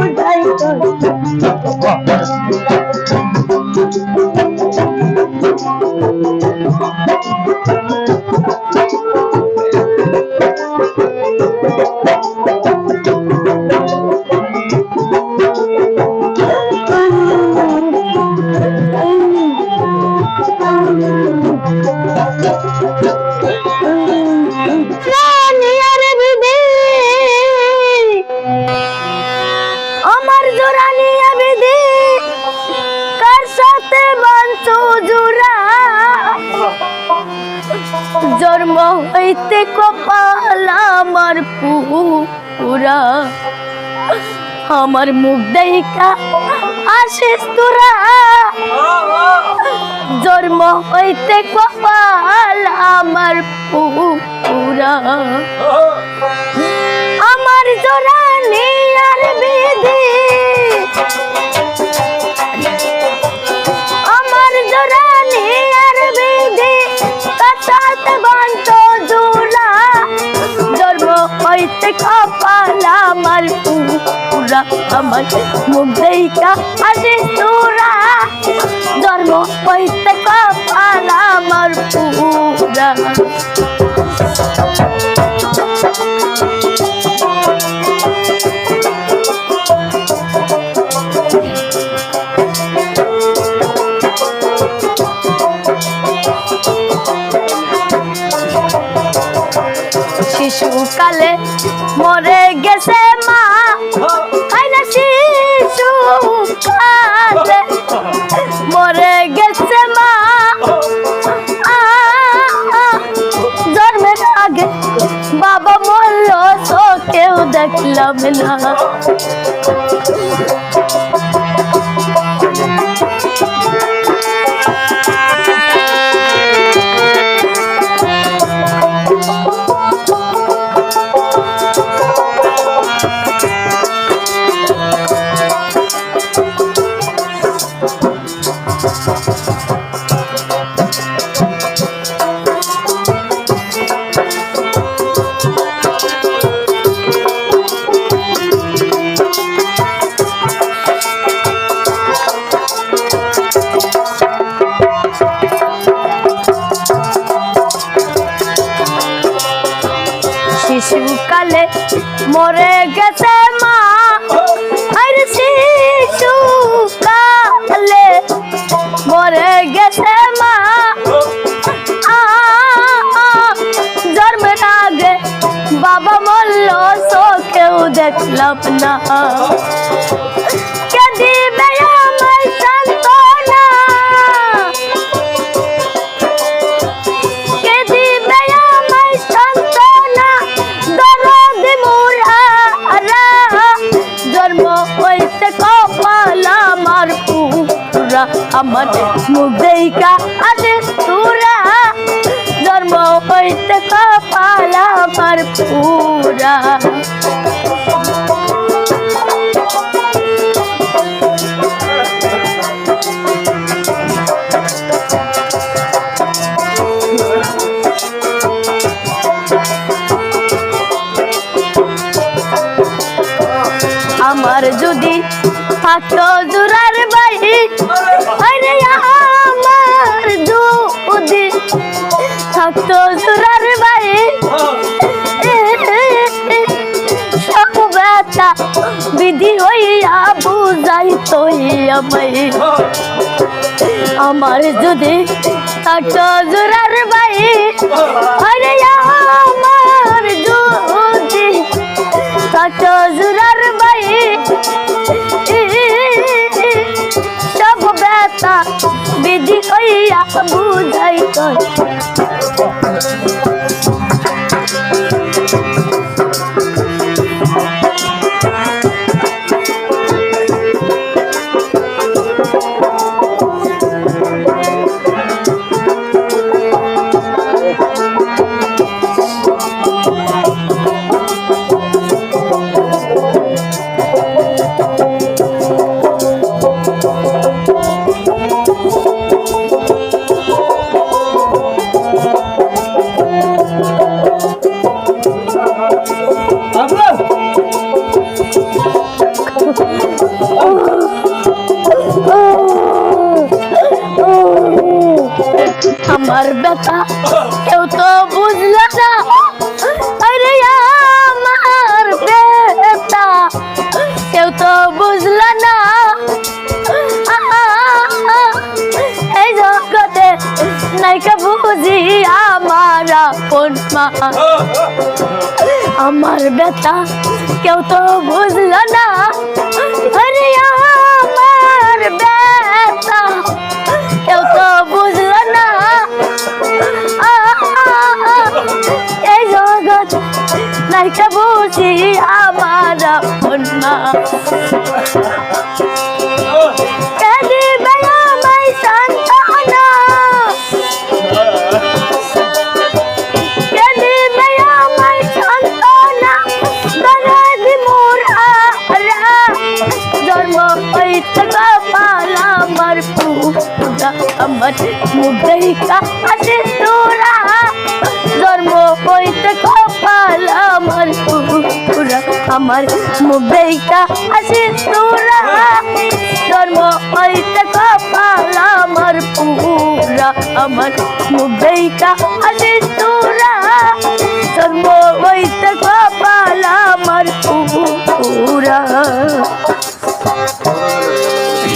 বুঝাই জন্ম হইতে কপাল আমার পুরা আমার মুখ দেখা আসিস তোরা জন্ম হইতে কপাল আমার পুরা আমার জোরানি আর বিধি আমার জোরানি আর বিধি কাটাতে বান্ত জোড়া জন্ম হইতে কপাল আমার পুরা আমার মুখ দেখা আসিস তোরা জন্ম হইতে কপাল আমার পুরা শিশুকালে মরে গেছে মা আইনা শিশুকালে মরে গেছে মা জন্মের আগে বাবা মরল চোখেও দেখলাম না শিশুকালে মরে গেছে মা আরে শিশুকালে মরে গেছে মা জন্মের আগে বাবা মরল চোখেও দেখলাম না কে দিবে আমায় সান্ত্বনা কে দিবে আমায় সান্ত্বনা জন্ম হইতে কপাল আমার পুরা আমার মুখ দেখা আসিস তোরা জন্ম হইতে কপাল আমার পুরা আমার যদি থাকতো জোরার বাই আরে আমার যদি থাকতো জোরার বাই সব ব্যথা বিধি হইয়া বুঝাইতো আমায় আমার যদি থাকতো জোরার বাই আরে আমার যদি থাকতো জোরার বাই সব ব্যথা বিধি হইয়া বুঝাইতো আমার ব্যথা কেউ তো বুঝলো না আরে আমার ব্যথা কেউ তো বুঝলো না এই জগতে নাইকা বুঝি আমার আপন মা আমার ব্যথা কেউ তো বুঝলো না আরে আমার ব্যথা কেউ তো বুঝলো না এই জগৎ নাইকা বুঝি আমার আপন মা কে দিবে আমায় সান্ত্বনা কে দিবে আমায় সান্ত্বনা দরদি মোরা জন্ম হইতে কপাল আমার পুরা আমার মুখ হাসি তোরা জন্ম হইতে কপাল আমার পুরা আমার মুখ হাসি তোরা জন্ম হইতে কপাল আমার পুরা আমার মুখ হাসি তোরা